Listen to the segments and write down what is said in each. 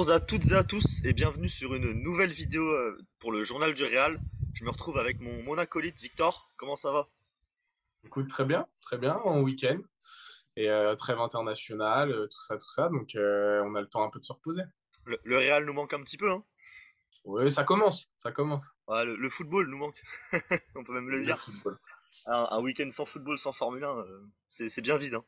Bonjour à toutes et à tous et bienvenue sur une nouvelle vidéo pour le journal du Real. Je me retrouve avec mon acolyte Victor. Comment ça va? Écoute, très bien, en week-end et trêve internationale, tout ça. Donc, on a le temps un peu de se reposer. Le Real nous manque un petit peu, hein? Oui, ça commence. Ouais, le football nous manque, on peut même le Le dire. football. Un week-end sans football, sans Formule 1, c'est bien vide, hein.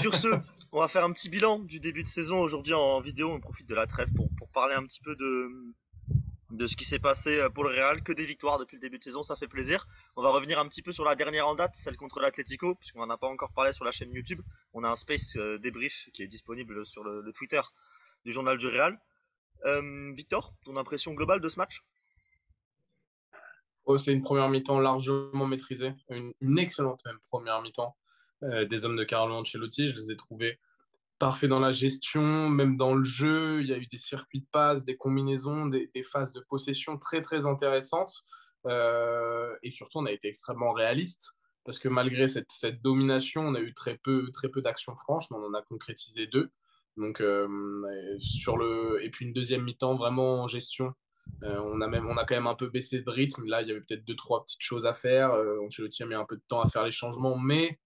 Sur ce, on va faire un petit bilan du début de saison aujourd'hui en vidéo. On profite de la trêve pour parler un petit peu de ce qui s'est passé pour le Real, que des victoires depuis le début de saison, ça fait plaisir. On va revenir un petit peu sur la dernière en date, celle contre l'Atlético, puisqu'on n'en a pas encore parlé sur la chaîne YouTube. On a un space débrief qui est disponible sur le Twitter du journal du Real. Victor, ton impression globale de ce match? Oh, c'est une première mi-temps largement maîtrisée, une excellente même première mi-temps des hommes de Carlo Ancelotti. Je les ai trouvés parfaits dans la gestion, même dans le jeu. Il y a eu des circuits de passe, des combinaisons, des phases de possession très très intéressantes. Et surtout, on a été extrêmement réaliste parce que malgré cette domination, on a eu très peu d'actions franches, mais on en a concrétisé deux. Donc, et puis une deuxième mi-temps vraiment en gestion. On a quand même un peu baissé de rythme. Là, il y avait peut-être deux, trois petites choses à faire. Ancelotti a mis un peu de temps à faire les changements, mais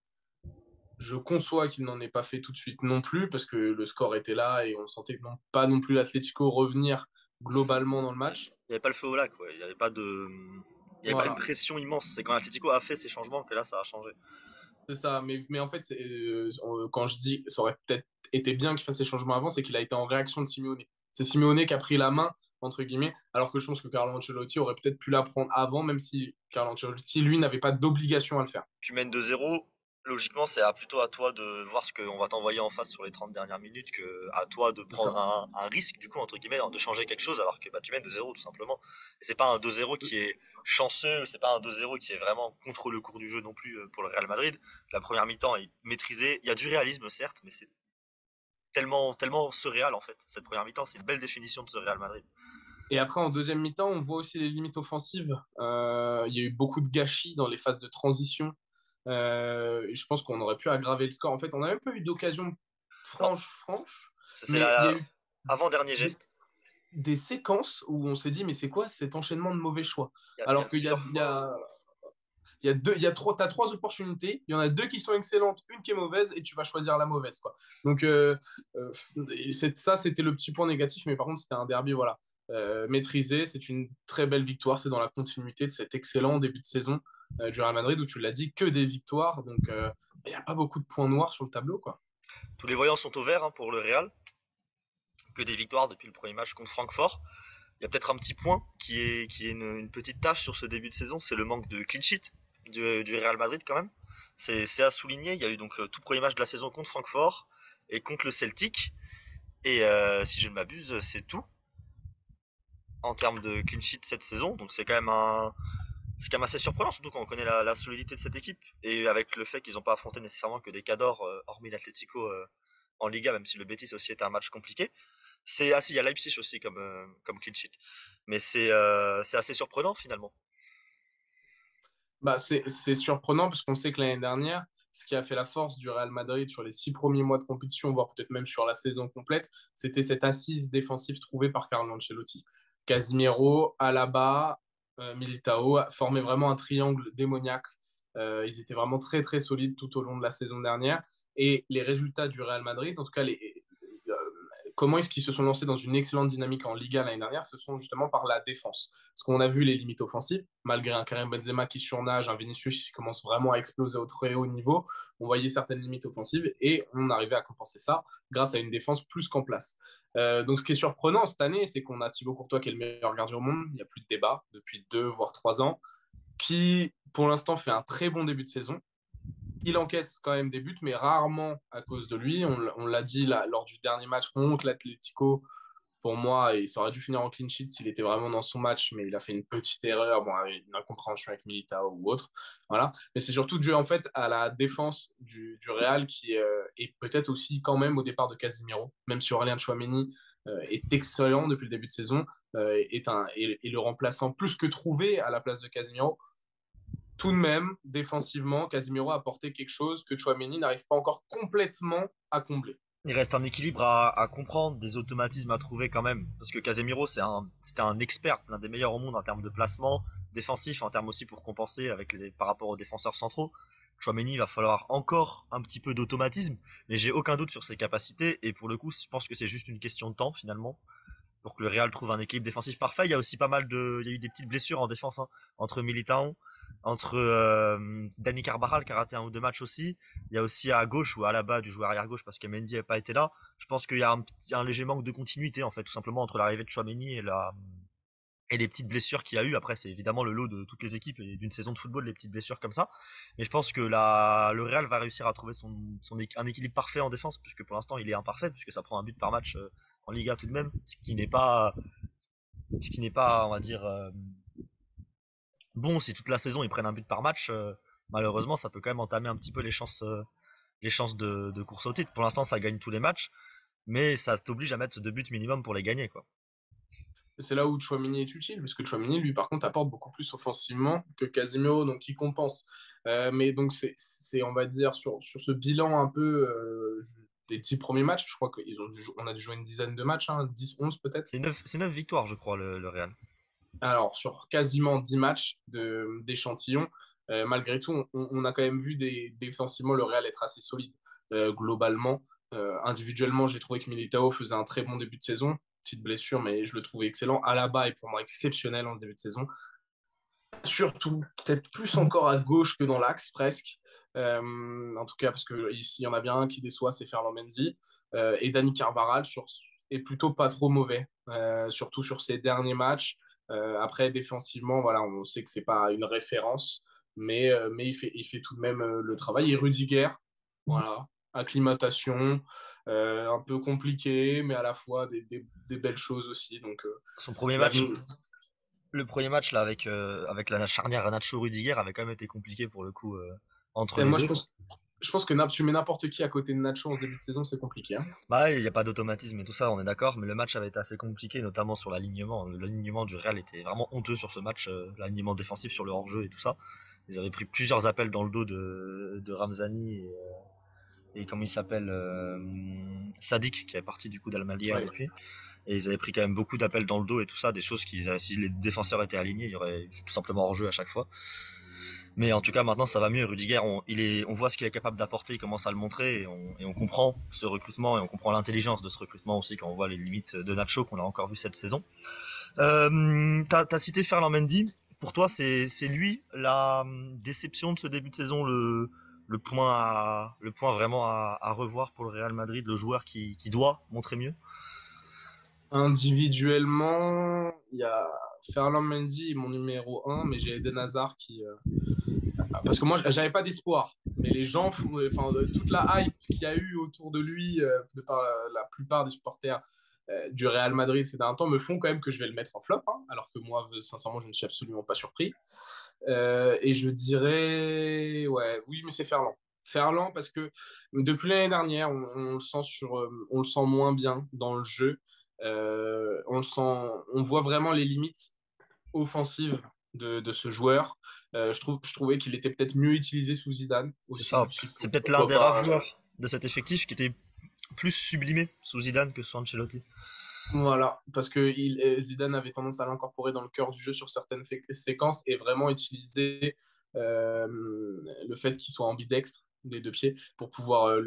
je conçois qu'il n'en ait pas fait tout de suite non plus, parce que le score était là et on sentait que pas non plus l'Atlético revenir globalement dans le Il match. n'y avait pas le feu au lac, ouais. Il n'y avait pas de, il y avait pas une Voilà, pression immense. C'est quand l'Atlético a fait ces changements que là, ça a changé. c'est ça. Mais en fait, quand je dis ça aurait peut-être été bien qu'il fasse les changements avant, c'est qu'il a été en réaction de Simeone. C'est Simeone qui a pris la main, entre guillemets, alors que je pense que Carlo Ancelotti aurait peut-être pu la prendre avant, même si Carlo Ancelotti, lui, n'avait pas d'obligation à le faire. Tu mènes 2-0, logiquement, c'est plutôt à toi de voir ce qu'on va t'envoyer en face sur les 30 dernières minutes que à toi de C'est prendre ça. un risque, du coup, entre guillemets, de changer quelque chose alors que bah, tu mènes 2-0 tout simplement. Et c'est pas un 2-0 qui est chanceux, c'est pas un 2-0 qui est vraiment contre le cours du jeu non plus pour le Real Madrid. La première mi-temps est maîtrisée. Il y a du réalisme, certes, mais c'est tellement surréal en fait. Cette première mi-temps, c'est une belle définition de ce Real Madrid. Et après, en deuxième mi-temps, on voit aussi les limites offensives. Il y a eu beaucoup de gâchis dans les phases de transition. Je pense qu'on aurait pu aggraver le score. En fait, on n'a même pas eu d'occasion Non, franche, c'est mais il y a la eu avant-dernier des, geste. des séquences où on s'est dit, mais c'est quoi cet enchaînement de mauvais choix? Il y a Alors plusieurs fois où t'as trois opportunités, il y en a deux qui sont excellentes, une qui est mauvaise, et tu vas choisir la mauvaise, quoi. Donc, euh, ça, c'était le petit point négatif, mais par contre, c'était un derby, voilà, maîtrisé. C'est une très belle victoire. C'est dans la continuité de cet excellent début de saison du Real Madrid où tu l'as dit, que des victoires. Donc, il n'y a pas beaucoup de points noirs sur le tableau, quoi. tous les voyants sont au vert hein, pour le Real. Que des victoires depuis le premier match contre Francfort. Il y a peut-être un petit point qui est une petite tâche sur ce début de saison, c'est le manque de clean sheet du Real Madrid quand même. C'est à souligner, il y a eu donc le tout premier match de la saison contre Francfort et contre le Celtic. Et si je ne m'abuse, c'est tout en termes de clean sheet cette saison. Donc c'est quand même assez surprenant, surtout quand on connaît la solidité de cette équipe. Et avec le fait qu'ils n'ont pas affronté nécessairement que des cadors, hormis l'Atlético en Liga, même si le Betis aussi était un match compliqué. Si, il y a Leipzig aussi comme clean sheet. Mais c'est assez surprenant finalement. Bah, c'est surprenant parce qu'on sait que l'année dernière, ce qui a fait la force du Real Madrid sur les 6 premiers mois de compétition, voire peut-être même sur la saison complète, c'était cette assise défensive trouvée par Carlo Ancelotti. Casimiro, Alaba, Militao formaient vraiment un triangle démoniaque. Ils étaient vraiment très très solides tout au long de la saison dernière. Et les résultats du Real Madrid, en tout cas euh, comment est-ce qu'ils se sont lancés dans une excellente dynamique en Liga l'année dernière, ce sont justement par la défense. Parce qu'on a vu les limites offensives, malgré un Karim Benzema qui surnage, un Vinicius qui commence vraiment à exploser au très haut niveau, on voyait certaines limites offensives et on arrivait à compenser ça grâce à une défense plus qu'en place. Donc ce qui est surprenant cette année, c'est qu'on a Thibaut Courtois qui est le meilleur gardien au monde, il n'y a plus de débat depuis 2 voire 3 ans, qui pour l'instant fait un très bon début de saison. Il encaisse quand même des buts, mais rarement à cause de lui. On l'a dit là, lors du dernier match contre l'Atlético. Pour moi, il aurait dû finir en clean sheet s'il était vraiment dans son match, mais il a fait une petite erreur, bon, une incompréhension avec Militao ou autre. Voilà. Mais c'est surtout dû en fait à la défense du Real qui est peut-être aussi quand même au départ de Casemiro, même si Aurélien Tchouameni est excellent depuis le début de saison, est le remplaçant plus que trouvé à la place de Casemiro. Tout de même, défensivement, Casemiro a apporté quelque chose que Chouameni n'arrive pas encore complètement à combler. Il reste un équilibre à comprendre, des automatismes à trouver quand même. Parce que Casemiro, c'était un expert, l'un des meilleurs au monde en termes de placement défensif, en termes aussi pour compenser par rapport aux défenseurs centraux. Chouameni, il va falloir encore un petit peu d'automatisme, mais j'ai aucun doute sur ses capacités. Et pour le coup, je pense que c'est juste une question de temps finalement pour que le Real trouve un équilibre défensif parfait. Il y a aussi il y a eu des petites blessures en défense, hein, entre Militao, entre Dani Carvajal qui a raté un ou deux matchs aussi. Il y a aussi à gauche ou à la bas du joueur arrière gauche parce que Mendy n'a pas été là. Je pense qu'il y a un léger manque de continuité en fait, tout simplement entre l'arrivée de Chouameni et les petites blessures qu'il y a eu. Après, c'est évidemment le lot de toutes les équipes et d'une saison de football, les petites blessures comme ça. Mais je pense que le Real va réussir à trouver un équilibre parfait en défense, puisque pour l'instant il est imparfait, puisque ça prend un but par match en Liga tout de même, ce qui n'est pas, on va dire, bon. Si toute la saison ils prennent un but par match, malheureusement, ça peut quand même entamer un petit peu les chances de course au titre. Pour l'instant, ça gagne tous les matchs, mais ça t'oblige à mettre 2 buts minimum pour les gagner, quoi. C'est là où Chouameni est utile, parce que Chouameni, lui, par contre, apporte beaucoup plus offensivement que Casemiro, donc il compense. Mais donc, on va dire, sur ce bilan un peu des 10 premiers matchs, je crois qu'on a dû jouer une dizaine de matchs, hein, 10, 11 peut-être. C'est 9 victoires, je crois, le Real. Alors, sur quasiment 10 matchs d'échantillons, malgré tout, on a quand même vu défensivement le Real être assez solide. Globalement, individuellement, j'ai trouvé que Militao faisait un très bon début de saison. Petite blessure, mais je le trouvais excellent. Alaba est pour moi exceptionnel en ce début de saison. Surtout, peut-être plus encore à gauche que dans l'axe, presque. En tout cas, parce que ici, il y en a bien un qui déçoit, c'est Ferland Mendy. Et Dani Carvajal est plutôt pas trop mauvais, surtout sur ses derniers matchs. Après, défensivement, voilà, on sait que c'est pas une référence, mais il fait tout de même le travail. Et Rudiger, voilà, acclimatation, un peu compliqué, mais à la fois des belles choses aussi. Donc, Son premier match, l'avenir. le premier match là avec la charnière Nacho-Rudiger avait quand même été compliqué pour le coup entre Et les moi, deux. je pense que tu mets n'importe qui à côté de Nacho en ce début de saison, c'est compliqué, hein. Bah, il n'y a pas d'automatisme et tout ça, on est d'accord, mais le match avait été assez compliqué, notamment sur l'alignement. L'alignement du Real était vraiment honteux sur ce match, l'alignement défensif sur le hors-jeu et tout ça. Ils avaient pris plusieurs appels dans le dos de Ramzani et comment il s'appelle Sadik, qui est parti du coup d'Almeria Ouais. depuis. Et ils avaient pris quand même beaucoup d'appels dans le dos et tout ça, des choses si les défenseurs étaient alignés, il y aurait tout simplement hors-jeu à chaque fois. Mais en tout cas, maintenant, ça va mieux. Rudiger, on voit ce qu'il est capable d'apporter, il commence à le montrer et on comprend ce recrutement et on comprend l'intelligence de ce recrutement aussi quand on voit les limites de Nacho qu'on a encore vu cette saison. T'as cité Ferland Mendy. Pour toi, c'est lui la déception de ce début de saison, le point vraiment à revoir pour le Real Madrid, le joueur qui doit montrer mieux. Individuellement, il y a Ferland Mendy, mon numéro un, mais j'ai Eden Hazard parce que moi, j'avais pas d'espoir. Mais les gens, enfin, toute la hype qu'il y a eu autour de lui, de par la plupart des supporters du Real Madrid ces derniers temps, me font quand même que je vais le mettre en flop, hein, alors que moi, sincèrement, je ne suis absolument pas surpris. Et je dirais, ouais, oui, mais c'est Ferland. Ferland, parce que depuis l'année dernière, on le sent on le sent moins bien dans le jeu. On voit vraiment les limites offensives de ce joueur. Je trouvais qu'il était peut-être mieux utilisé sous Zidane C'est aussi. ça. C'est peut-être l'un Pourquoi des rares pas. joueurs de cet effectif qui était plus sublimé sous Zidane que sous Ancelotti. Voilà, parce que Zidane avait tendance à l'incorporer dans le cœur du jeu sur certaines séquences et vraiment utiliser le fait qu'il soit ambidextre des deux pieds pour pouvoir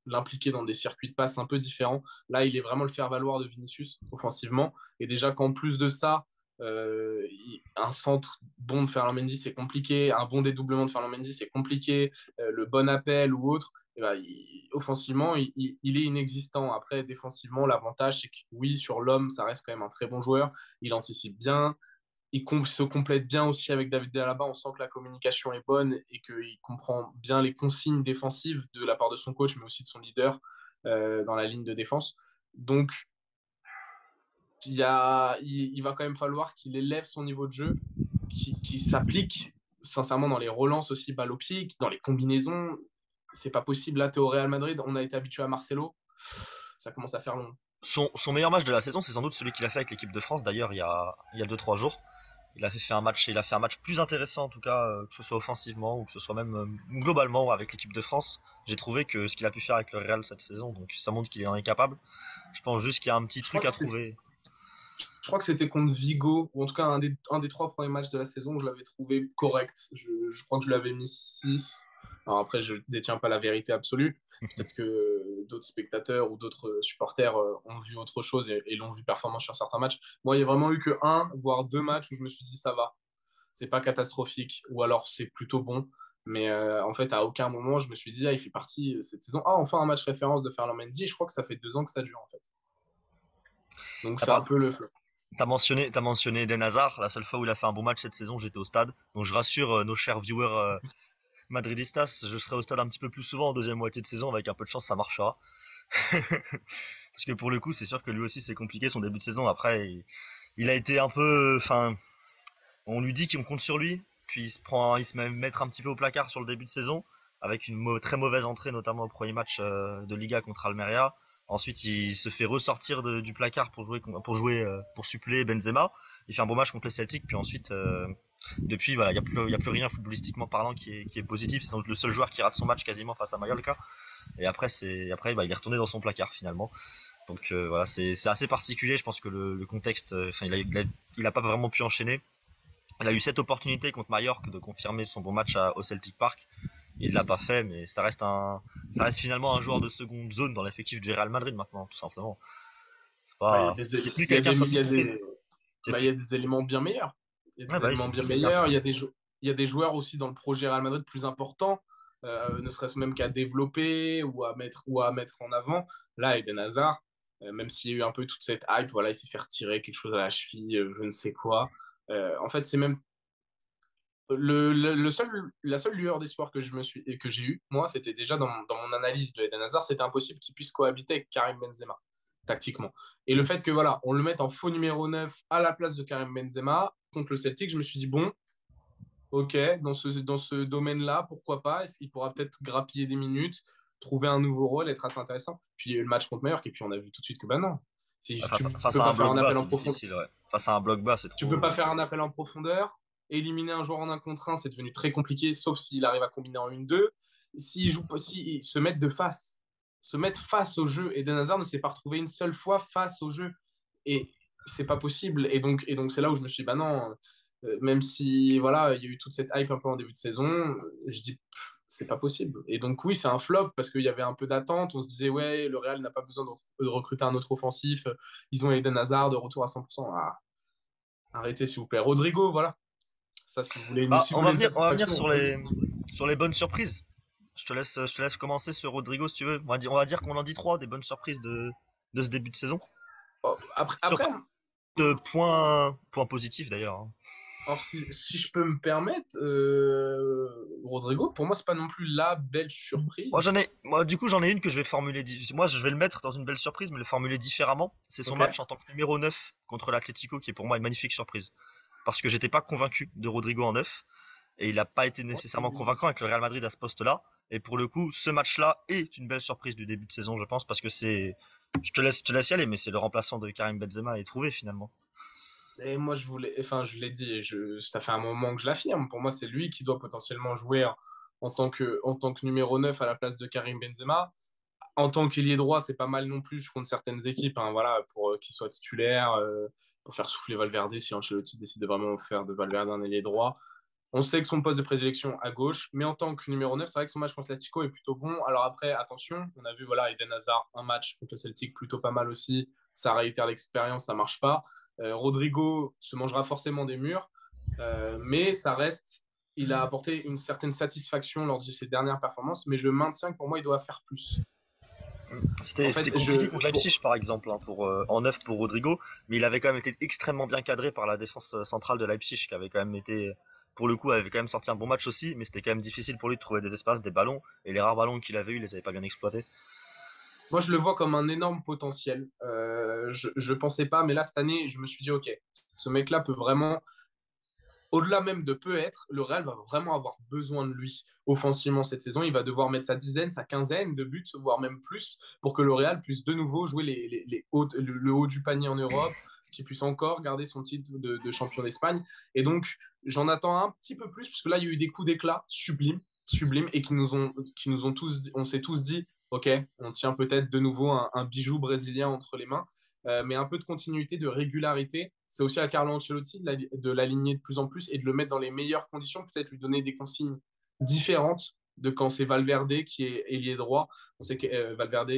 l'impliquer dans des circuits de passe un peu différents. Là, il est vraiment le faire-valoir de Vinicius offensivement. Et déjà qu'en plus de ça, un centre bon de Ferland Mendy, c'est compliqué. Un bon dédoublement de Ferland Mendy, c'est compliqué. Le bon appel ou autre, et ben, offensivement, il est inexistant. Après, défensivement, l'avantage, c'est que oui, sur l'homme, ça reste quand même un très bon joueur. Il anticipe bien. Se complète bien aussi avec David Alaba. On sent que la communication est bonne et qu'il comprend bien les consignes défensives de la part de son coach, mais aussi de son leader dans la ligne de défense. Donc, il va quand même falloir qu'il élève son niveau de jeu, qu'il s'applique sincèrement dans les relances aussi balle au pied, dans les combinaisons. C'est pas possible. Là, tu es au Real Madrid, on a été habitué à Marcelo. Ça commence à faire long. Son meilleur match de la saison, c'est sans doute celui qu'il a fait avec l'équipe de France, d'ailleurs, il y a 2-3 jours. il a fait un match plus intéressant en tout cas, que ce soit offensivement ou que ce soit même globalement avec l'équipe de France. J'ai trouvé que ce qu'il a pu faire avec le Real cette saison, donc ça montre qu'il en est capable. Je pense juste qu'il y a un petit Je crois truc que à c'était trouver. Je crois que c'était contre Vigo, ou en tout cas un des trois premiers matchs de la saison, je l'avais trouvé correct. Je crois que je l'avais mis 6. Alors après, je ne détiens pas la vérité absolue. Peut-être que d'autres spectateurs ou d'autres supporters ont vu autre chose et l'ont vu performant sur certains matchs. Moi, il n'y a vraiment eu que un, voire deux matchs où je me suis dit ça va. C'est pas catastrophique, ou alors c'est plutôt bon. Mais en fait, à aucun moment, je me suis dit, ah, il fait partie cette saison. Ah, enfin un match référence de Ferland Mendy. Je crois que ça fait 2 ans que ça dure, en fait. Donc T'as c'est un pas- peu le. t'as mentionné Eden Hazard. La seule fois où il a fait un bon match cette saison, j'étais au stade. Donc je rassure nos chers viewers madridistas, je serai au stade un petit peu plus souvent en deuxième moitié de saison. Avec un peu de chance, ça marchera. Parce que pour le coup, c'est sûr que lui aussi, c'est compliqué son début de saison. Après, il a été un peu, enfin, on lui dit qu'on compte sur lui, puis il se met mettre un petit peu au placard sur le début de saison, avec une très mauvaise entrée, notamment au premier match de Liga contre Almeria. Ensuite, il se fait ressortir du placard pour suppléer Benzema. Il fait un beau match contre le Celtic, puis ensuite, depuis, voilà, il y a plus rien footballistiquement parlant qui est positif. C'est le seul joueur qui rate son match quasiment face à Mallorca. Et après, il est retourné dans son placard finalement. Donc voilà, c'est assez particulier. Je pense que le contexte, enfin, il a pas vraiment pu enchaîner. Il a eu cette opportunité contre Mallorca de confirmer son bon match au Celtic Park. Il l'a pas fait, mais ça reste finalement un joueur de seconde zone dans l'effectif du Real Madrid maintenant, tout simplement. Bah, il y a C'est plus il y a quelqu'un des, sur il qui y a compter. des, C'est bah, il y plus. a des éléments bien meilleurs. Il y a Ouais, des bah oui, éléments c'est bien plus quelqu'un sur meilleurs. qui. Il y a des joueurs aussi dans le projet Real Madrid plus importants, ne serait-ce même qu'à développer ou à mettre en avant. Là, Eden Hazard, même s'il y a eu un peu toute cette hype, voilà, il s'est fait retirer quelque chose à la cheville, je ne sais quoi. En fait, c'est même la seule lueur d'espoir que j'ai eue, moi, c'était déjà dans mon analyse de Eden Hazard, c'était impossible qu'il puisse cohabiter avec Karim Benzema, tactiquement. Et le fait que, voilà, on le mette en faux numéro 9 à la place de Karim Benzema contre le Celtic, je me suis dit, bon, ok, dans ce domaine-là, pourquoi pas, est-ce qu'il pourra peut-être grappiller des minutes, trouver un nouveau rôle, être assez intéressant. Puis il y a eu le match contre Mallorca, et puis on a vu tout de suite que, bah non, si tu Face peux à pas un faire bloc un bas, appel en c'est profondeur. difficile, ouais. Face à un bloc bas, c'est Tu peux pas trop. faire un appel en profondeur. Éliminer un joueur en un contre un, c'est devenu très compliqué, sauf s'il arrive à combiner en une deux. S'il se mettent de face, se mettre face au jeu, Eden Hazard ne s'est pas retrouvé une seule fois face au jeu. Et c'est pas possible. Et donc c'est là où je me suis dit, bah non, même si voilà, il y a eu toute cette hype un peu en début de saison, je dis, c'est pas possible. Et donc oui, c'est un flop parce qu'il y avait un peu d'attente. On se disait, ouais, le Real n'a pas besoin de recruter un autre offensif. Ils ont Eden Hazard de retour à 100%. Ah, arrêtez, s'il vous plaît. Rodrigo, voilà. Ça, Bah, si vous voulez une on va venir satisfaction, sur les bonnes surprises. Je te laisse commencer sur Rodrigo si tu veux. On va dire qu'on en dit trois des bonnes surprises de ce début de saison. après, Surprise de points positifs d'ailleurs, hein. alors si je peux me permettre, Rodrigo, pour moi, c'est pas non plus la belle surprise. Moi, du coup, j'en ai une que je vais formuler. Moi, je vais le mettre dans une belle surprise, mais le formuler différemment. C'est son Ok. match en tant que numéro 9 contre l'Atlético, qui est pour moi une magnifique surprise. Parce que j'étais pas convaincu de Rodrigo en 9 et il n'a pas été nécessairement convaincant avec le Real Madrid à ce poste-là. Et pour le coup, ce match-là est une belle surprise du début de saison, je pense, parce que je te laisse y aller, mais c'est le remplaçant de Karim Benzema est trouvé finalement. Et moi, je l'ai dit, ça fait un moment que je l'affirme. Pour moi, c'est lui qui doit potentiellement jouer en tant que numéro 9 à la place de Karim Benzema. En tant qu'ailier droit, c'est pas mal non plus. Je compte certaines équipes, hein, voilà, pour qu'il soit titulaire, pour faire souffler Valverde si Ancelotti décide de vraiment faire de Valverde un ailier droit. On sait que son poste de présélection à gauche, mais en tant que numéro 9, c'est vrai que son match contre l'Atlético est plutôt bon. Alors après, attention, on a vu voilà, Eden Hazard, un match contre le Celtic plutôt pas mal aussi. Ça réitère l'expérience, ça marche pas. Rodrigo se mangera forcément des murs, mais ça reste. Il a apporté une certaine satisfaction lors de ses dernières performances, mais je maintiens que pour moi, il doit faire plus. En C'était fait, compliqué contre Leipzig par exemple hein, en 9 pour Rodrigo, mais il avait quand même été extrêmement bien cadré par la défense centrale de Leipzig qui avait quand même été pour le coup avait quand même sorti un bon match aussi, mais c'était quand même difficile pour lui de trouver des espaces, des ballons et les rares ballons qu'il avait eu, il les avait pas bien exploités. moi, je le vois comme un énorme potentiel. Je pensais pas, mais là, cette année, je me suis dit, OK, ce mec-là peut vraiment au-delà même de peut être, le Real va vraiment avoir besoin de lui offensivement cette saison. Il va devoir mettre sa dizaine, sa quinzaine de buts, voire même plus, pour que le Real puisse de nouveau jouer le haut du panier en Europe, qu'il puisse encore garder son titre de champion d'Espagne. Et donc, j'en attends un petit peu plus, parce que là, il y a eu des coups d'éclat sublimes, et qui nous ont tous, on s'est tous dit, OK, on tient peut-être de nouveau un bijou brésilien entre les mains. Mais un peu de continuité, de régularité. C'est aussi à Carlo Ancelotti de l'aligner de plus en plus et de le mettre dans les meilleures conditions, peut-être lui donner des consignes différentes de quand c'est Valverde qui est ailier droit. On sait que Valverde,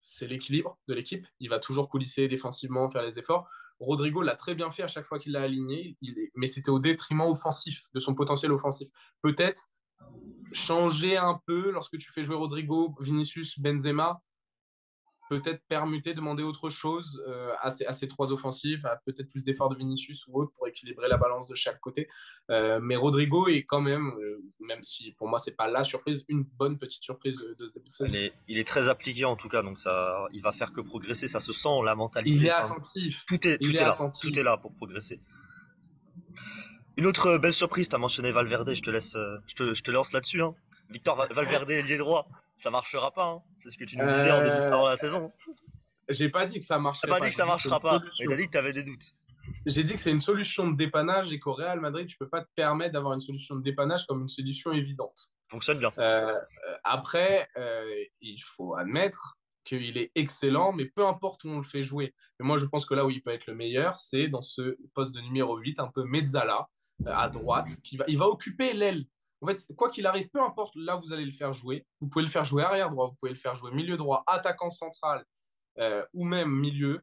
c'est l'équilibre de l'équipe. Il va toujours coulisser défensivement, faire les efforts. Rodrigo l'a très bien fait à chaque fois qu'il l'a aligné, mais c'était au détriment offensif, de son potentiel offensif. Peut-être changer un peu lorsque tu fais jouer Rodrigo, Vinicius, Benzema, peut-être permuter, demander autre chose à ces trois offensifs, à peut-être plus d'efforts de Vinicius ou autre pour équilibrer la balance de chaque côté. Mais Rodrigo est quand même si pour moi c'est pas la surprise, une bonne petite surprise de ce début de saison. Il est très appliqué en tout cas, donc ça, il va faire que progresser. Ça se sent, la Il mentalité. est Enfin, attentif. Il tout est est là. Tout attentif. est là pour progresser. Une autre belle surprise, tu as mentionné Valverde, je te lance là-dessus. Hein. Victor Valverde, ailier droit, ça marchera pas. Hein. C'est ce que tu nous disais Euh, avant la saison. j'ai pas dit que ça T'as marcherait pas dit pas. que J'ai ça dit que c'est une marchera pas, mais t'as solution. dit que t'avais des doutes. J'ai dit que c'est une solution de dépannage et qu'au Real Madrid, tu peux pas te permettre d'avoir une solution de dépannage comme une solution évidente. Fonctionne bien. Après, il faut admettre qu'il est excellent, mais peu importe où on le fait jouer. Mais moi, je pense que là où il peut être le meilleur, c'est dans ce poste de numéro 8, un peu mezzala, à droite, il va occuper l'aile. En fait, quoi qu'il arrive, peu importe là où vous allez le faire jouer, vous pouvez le faire jouer arrière droit, vous pouvez le faire jouer milieu droit, attaquant central ou même milieu,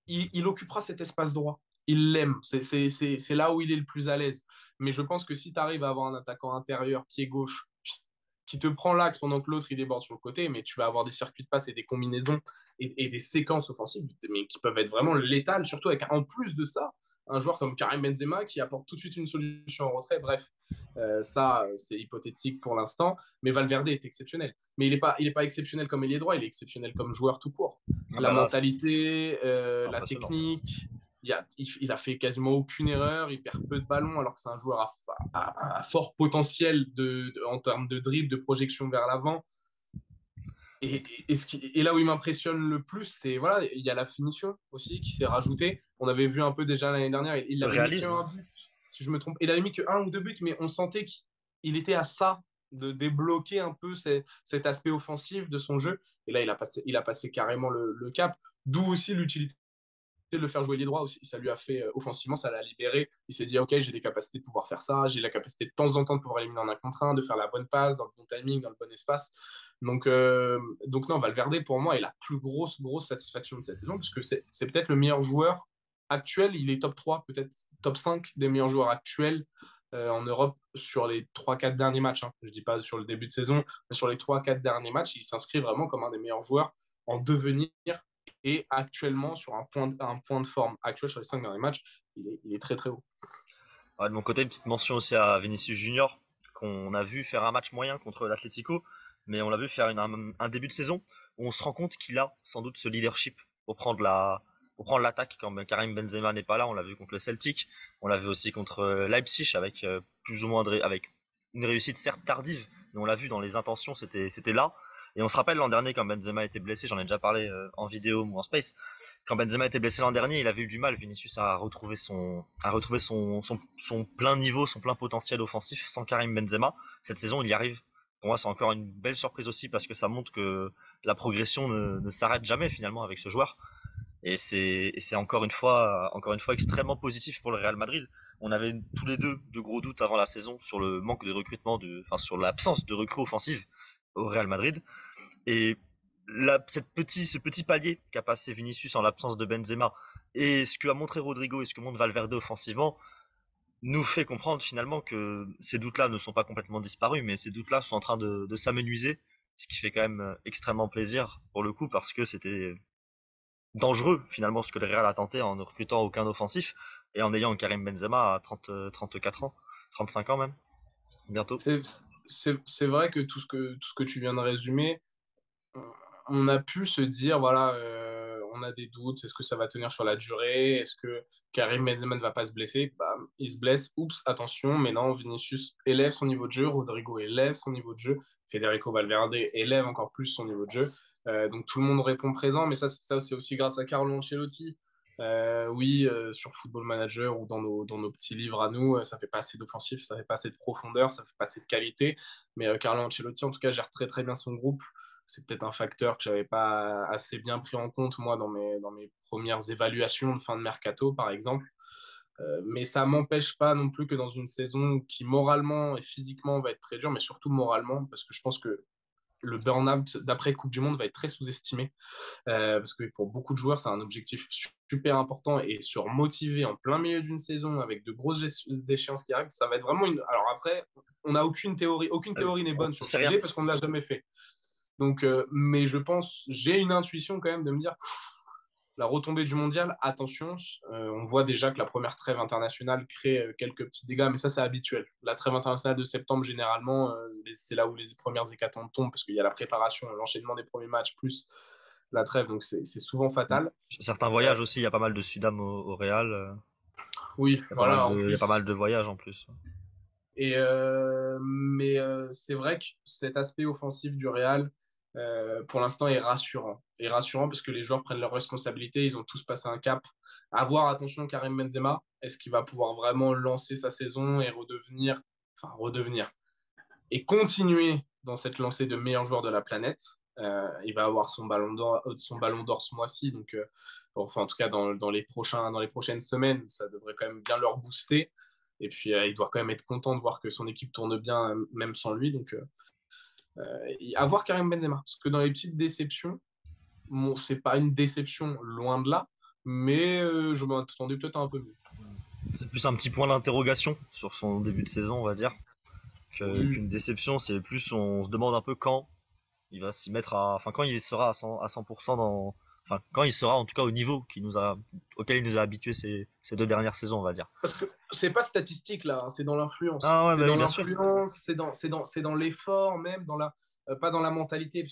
il occupera cet espace droit. Il l'aime. C'est là où il est le plus à l'aise. Mais je pense que si tu arrives à avoir un attaquant intérieur, pied gauche, qui te prend l'axe pendant que l'autre il déborde sur le côté, mais tu vas avoir des circuits de passe et des combinaisons et des séquences offensives, mais qui peuvent être vraiment létales, surtout avec en plus de ça un joueur comme Karim Benzema qui apporte tout de suite une solution en retrait. Bref, ça c'est hypothétique pour l'instant, mais Valverde est exceptionnel. Mais il est pas exceptionnel comme ailier droit, il est exceptionnel comme joueur tout court. Ah La bah là, mentalité, la impressionnant. technique, il a fait quasiment aucune erreur, il perd peu de ballons alors que c'est un joueur à fort potentiel en termes de dribble, de projection vers l'avant. Et là où il m'impressionne le plus, c'est voilà, il y a la finition aussi qui s'est rajoutée. On avait vu un peu déjà l'année dernière, il Le avait mis réalisme. qu'un but, si je me trompe. Il avait mis qu'un ou deux buts, mais on sentait qu'il était à ça de débloquer un peu cet aspect offensif de son jeu. Et là, il a passé carrément le cap. D'où aussi l'utilité de le faire jouer les droits aussi. Ça lui a fait offensivement, ça l'a libéré. Il s'est dit, OK, j'ai des capacités de pouvoir faire ça. J'ai la capacité de temps en temps de pouvoir éliminer en un contre un, de faire la bonne passe, dans le bon timing, dans le bon espace. Donc non, Valverde, pour moi, est la plus grosse satisfaction de cette saison, parce que c'est peut-être le meilleur joueur actuel. Il est top 3, peut-être top 5 des meilleurs joueurs actuels en Europe sur les 3-4 derniers matchs. Hein. Je ne dis pas sur le début de saison, mais sur les 3-4 derniers matchs, il s'inscrit vraiment comme un des meilleurs joueurs en devenir et actuellement sur un point de forme actuel sur les 5 derniers matchs, il est très très haut. Ouais, de mon côté, une petite mention aussi à Vinicius Junior, qu'on a vu faire un match moyen contre l'Atlético, mais on l'a vu faire un début de saison où on se rend compte qu'il a sans doute ce leadership pour prendre l'attaque quand Karim Benzema n'est pas là. On l'a vu contre le Celtic, on l'a vu aussi contre Leipzig avec plus ou moins avec une réussite certes tardive, mais on l'a vu dans les intentions, c'était là. Et on se rappelle l'an dernier quand Benzema était blessé, j'en ai déjà parlé en vidéo ou en space. Quand Benzema était blessé l'an dernier, il avait eu du mal, Vinicius, à retrouver son plein niveau, son plein potentiel offensif sans Karim Benzema. Cette saison, il y arrive. Pour moi, c'est encore une belle surprise aussi parce que ça montre que la progression ne s'arrête jamais finalement avec ce joueur. Et c'est encore une fois extrêmement positif pour le Real Madrid. On avait tous les deux de gros doutes avant la saison sur le manque de recrutement, enfin sur l'absence de recrues offensives au Real Madrid. Et ce petit palier qu'a passé Vinicius en l'absence de Benzema et ce que a montré Rodrigo et ce que montre Valverde offensivement nous fait comprendre finalement que ces doutes-là ne sont pas complètement disparus, mais ces doutes-là sont en train de s'amenuiser, ce qui fait quand même extrêmement plaisir pour le coup parce que c'était dangereux finalement ce que le Real a tenté en ne recrutant aucun offensif et en ayant Karim Benzema à 34 ans, 35 ans même, bientôt. C'est vrai que tout ce que tu viens de résumer, on a pu se dire, voilà, on a des doutes, est-ce que ça va tenir sur la durée? Est-ce que Karim Benzema ne va pas se blesser? Bah, il se blesse, oups, attention, mais non, Vinicius élève son niveau de jeu, Rodrigo élève son niveau de jeu, Federico Valverde élève encore plus son niveau de jeu. Donc tout le monde répond présent, mais ça c'est aussi grâce à Carlo Ancelotti. Oui, sur Football Manager ou dans nos petits livres à nous, ça fait pas assez d'offensif, ça fait pas assez de profondeur, ça fait pas assez de qualité. Mais Carlo Ancelotti, en tout cas, gère très très bien son groupe. C'est peut-être un facteur que j'avais pas assez bien pris en compte, moi, dans mes premières évaluations de fin de mercato, par exemple. Mais ça m'empêche pas non plus que dans une saison qui moralement et physiquement va être très dure, mais surtout moralement, parce que je pense que le burn-out d'après Coupe du Monde va être très sous-estimé. Parce que pour beaucoup de joueurs, c'est un objectif super important et sur motiver en plein milieu d'une saison avec de grosses échéances qui arrivent, ça va être vraiment une. Alors après, on n'a aucune théorie n'est bonne sur le C'est rien. sujet parce qu'on ne l'a jamais fait. Donc, mais je pense, j'ai une intuition quand même de me dire, la retombée du mondial, attention, on voit déjà que la première trêve internationale crée quelques petits dégâts, mais ça c'est habituel. La trêve internationale de septembre, généralement, c'est là où les premières hécatombes tombent, parce qu'il y a la préparation, l'enchaînement des premiers matchs, plus la trêve, donc c'est souvent fatal. Certains Euh, voyages aussi, il y a pas mal de Sudam au Real. oui, voilà, en Il y a pas plus. mal de voyages en plus. Mais c'est vrai que cet aspect offensif du Real, pour l'instant, est rassurant. Est rassurant parce que les joueurs prennent leurs responsabilités, ils ont tous passé un cap. À voir, attention, Karim Benzema, est-ce qu'il va pouvoir vraiment lancer sa saison et redevenir, et continuer dans cette lancée de meilleur joueur de la planète. Il va avoir son ballon d'or ce mois-ci, donc enfin en tout cas dans les prochaines semaines, ça devrait quand même bien leur booster. Et puis il doit quand même être content de voir que son équipe tourne bien, même sans lui. Donc à voir Karim Benzema, parce que dans les petites déceptions, bon, c'est pas une déception loin de là, mais je m'attendais peut-être un peu mieux. C'est plus un petit point d'interrogation sur son début de saison, on va dire, Oui, qu'une déception. C'est plus, on se demande un peu quand il va s'y mettre enfin, quand il sera à 100% enfin, quand il sera en tout cas au niveau auquel il nous a habitués ces 2 dernières saisons, on va dire. parce que c'est pas statistique là, hein, c'est dans l'influence. Ah ouais, C'est bah dans oui, bien sûr. l'influence, c'est dans l'effort même, pas dans la mentalité,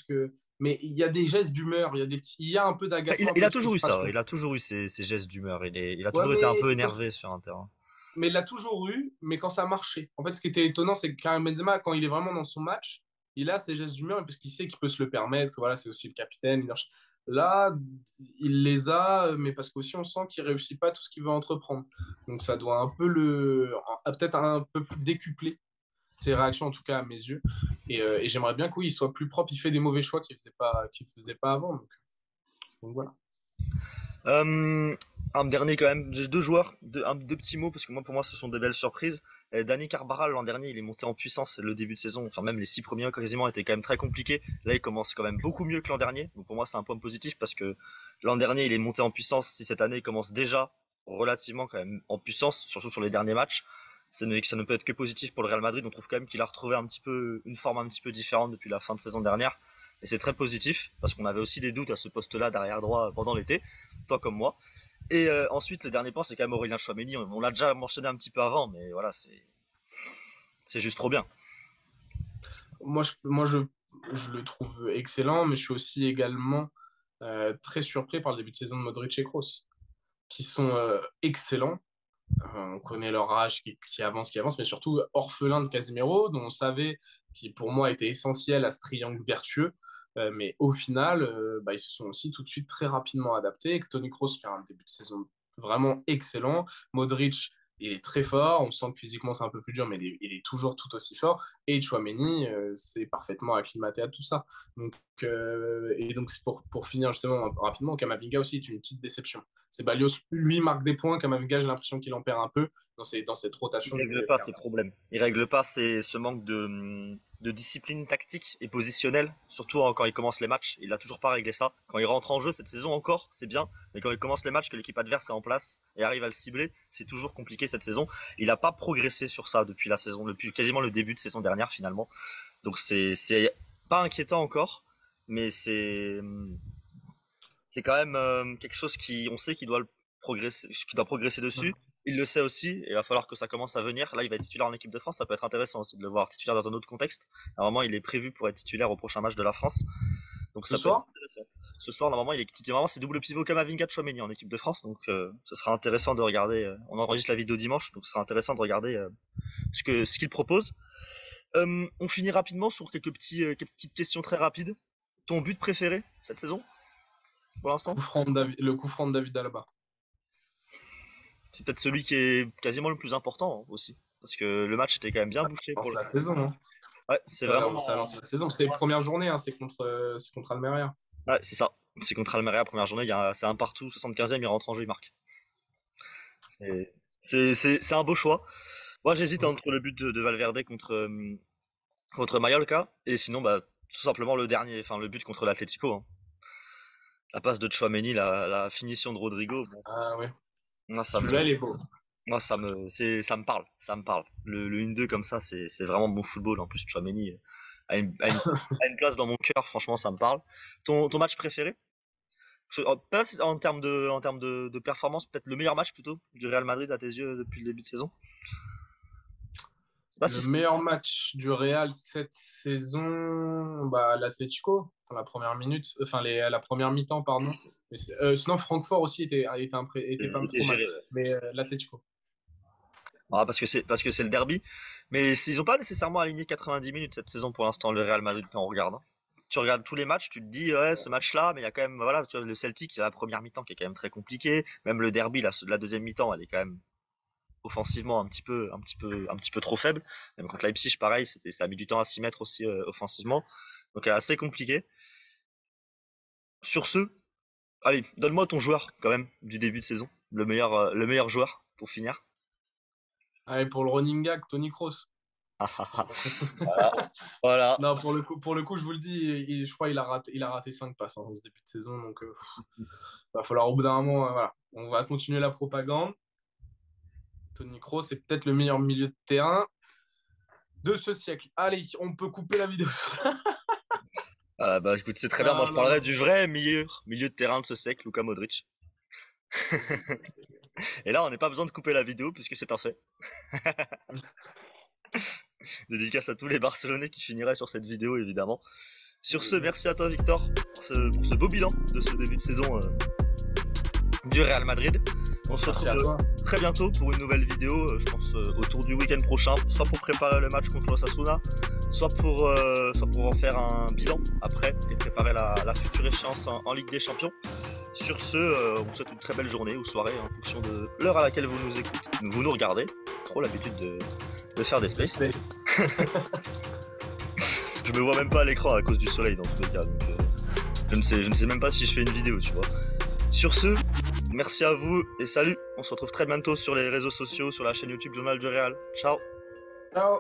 mais il y a des gestes d'humeur, il y a un peu d'agacement, un Il peu a de toujours eu ça, ouais. frustration. Il a toujours eu ces gestes d'humeur. Il a Ouais, toujours été un peu énervé sur un terrain. mais il l'a toujours eu, mais quand ça marchait. En fait, ce qui était étonnant, c'est que Karim Benzema, quand il est vraiment dans son match, il a ses gestes d'humeur parce qu'il sait qu'il peut se le permettre, que voilà, c'est aussi le capitaine. Là, il les a, mais parce qu'aussi on sent qu'il réussit pas tout ce qu'il veut entreprendre. Donc ça doit un peu peut-être un peu plus décupler ses réactions, en tout cas à mes yeux. Et j'aimerais bien que oui, il soit plus propre. Il fait des mauvais choix qu'il faisait pas avant. Donc voilà. Euh, un dernier quand même, j'ai deux joueurs, deux petits mots parce que pour moi ce sont des belles surprises. Dani Carvajal l'an dernier il est monté en puissance, le début de saison, enfin même les 6 premiers mois quasiment étaient quand même très compliqués. Là il commence quand même beaucoup mieux que l'an dernier, donc pour moi c'est un point positif parce que l'an dernier il est monté en puissance, si cette année il commence déjà relativement quand même en puissance, surtout sur les derniers matchs, ça ne peut être que positif pour le Real Madrid. On trouve quand même qu'il a retrouvé un petit peu une forme un petit peu différente depuis la fin de saison dernière. Et c'est très positif parce qu'on avait aussi des doutes à ce poste-là derrière droit pendant l'été, toi comme moi. Et ensuite, le dernier point, c'est quand même Aurélien Chouameni. On l'a déjà mentionné un petit peu avant, mais voilà, c'est juste trop bien. Moi, je le trouve excellent, mais je suis aussi également très surpris par le début de saison de Modric et Kroos, qui sont excellents. On connaît leur âge qui avance, mais surtout orphelin de Casemiro, dont on savait qui pour moi était essentiel à ce triangle vertueux. Mais au final, ils se sont aussi tout de suite très rapidement adaptés. Et que Toni Kroos fait un début de saison vraiment excellent. Modric, il est très fort. On sent que physiquement c'est un peu plus dur, mais il est toujours tout aussi fort. Et Chouameni, c'est parfaitement acclimaté à tout ça. Et donc pour finir justement rapidement, Kamavinga aussi est une petite déception. Ceballos, lui, marque des points. Kamavinga, j'ai l'impression qu'il en perd un peu dans cette Il rotation du règle milieu de pas terrain. ces problèmes. Il règle pas ce manque de discipline tactique et positionnelle, surtout quand il commence les matchs. Il a toujours pas réglé ça. Quand il rentre en jeu cette saison encore, c'est bien, mais quand il commence les matchs, que l'équipe adverse est en place et arrive à le cibler, c'est toujours compliqué cette saison. Il n'a pas progressé sur ça depuis la saison, depuis quasiment le début de saison dernière finalement. Donc c'est pas inquiétant encore, mais c'est quand même quelque chose qui, on sait qu'il doit progresser dessus. Il le sait aussi, et il va falloir que ça commence à venir. Là, il va être titulaire en équipe de France. Ça peut être intéressant aussi de le voir titulaire dans un autre contexte. Normalement, il est prévu pour être titulaire au prochain match de la France. Donc Ce ça peut être soir, intéressant. Ce soir, normalement, il est titulaire. Normalement, c'est double pivot Kamavinga Chouameni en équipe de France. Donc ce sera intéressant de regarder. On enregistre la vidéo dimanche, donc ce sera intéressant de regarder ce qu'il propose. On finit rapidement sur quelques petites questions très rapides. Ton but préféré cette saison, pour l'instant? le coup franc de David Alaba. C'est peut-être celui qui est quasiment le plus important, hein, aussi. Parce que le match était quand même bien bouché Ça pour lance le. la saison. Hein. Ouais, c'est vraiment. Ça lance la saison. C'est première journée, hein, c'est contre Almeria. Ouais, c'est ça. C'est contre Almeria, première journée, c'est un partout, 75e, il rentre en jeu, il marque. C'est un beau choix. Moi, j'hésite entre le but de Valverde contre Mallorca, et sinon, bah, tout simplement le dernier, enfin le but contre l'Atlético, hein. La passe de Tchouaméni, la finition de Rodrigo, bon, Ah ouais. moi, Celui-là, il est beau. moi ça me parle, ça me parle. Le 1-2 comme ça, c'est vraiment bon football. En plus, Tchouaméni a une place dans mon cœur, franchement, ça me parle. Ton match préféré? Peut-être en termes de performance, peut-être le meilleur match plutôt du Real Madrid à tes yeux depuis le début de saison? C'est pas Le si. meilleur match du Real cette saison, bah, l'Atlético, enfin, la première minute, enfin la première mi-temps, pardon. Mais sinon, Francfort aussi était pas Était trop mal. géré, ouais. Mais l'Atlético. Ah, parce que c'est le derby. Mais ils ont pas nécessairement aligné 90 minutes cette saison pour l'instant, le Real Madrid, quand on regarde, hein. Tu regardes tous les matchs, tu te dis, ouais, ce match-là, mais il y a quand même, voilà, tu vois, le Celtic, il y a la première mi-temps qui est quand même très compliquée. Même le derby, la deuxième mi-temps, elle est quand même offensivement un petit peu trop faible. Même contre Leipzig, pareil, ça a mis du temps à s'y mettre aussi offensivement. Donc assez compliqué. Sur ce, allez, donne-moi ton joueur quand même du début de saison, le meilleur joueur pour finir. Allez, pour le running gag, Tony Kroos. Voilà. Voilà. Non, pour le coup, je vous le dis, je crois qu'il a raté 5 passes, hein, en ce début de saison. Donc, va falloir au bout d'un moment, voilà. On va continuer la propagande. Tony Kroos, c'est peut-être le meilleur milieu de terrain de ce siècle. Allez, on peut couper la vidéo. Bah écoute, c'est très bien. Moi, Non, je non, parlerai non. du vrai milieu de terrain de ce siècle, Luka Modric. Et là, on n'a pas besoin de couper la vidéo puisque c'est un fait. Dédicace à tous les Barcelonais qui finiraient sur cette vidéo, évidemment. Sur ce, merci à toi, Victor, pour ce beau bilan de ce début de saison du Real Madrid. On se Merci à retrouve toi. très bientôt pour une nouvelle vidéo, je pense autour du week-end prochain, soit pour préparer le match contre l'Osasuna, soit pour en faire un bilan après et préparer la future échéance en Ligue des Champions. Sur ce, on vous souhaite une très belle journée ou soirée en fonction de l'heure à laquelle vous nous écoutez, vous nous regardez. Trop l'habitude de faire des spaces. Je me vois même pas à l'écran à cause du soleil dans tous les cas, donc je ne sais même pas si je fais une vidéo, tu vois. Sur ce, merci à vous et salut. On se retrouve très bientôt sur les réseaux sociaux, sur la chaîne YouTube Journal du Real. Ciao. Ciao.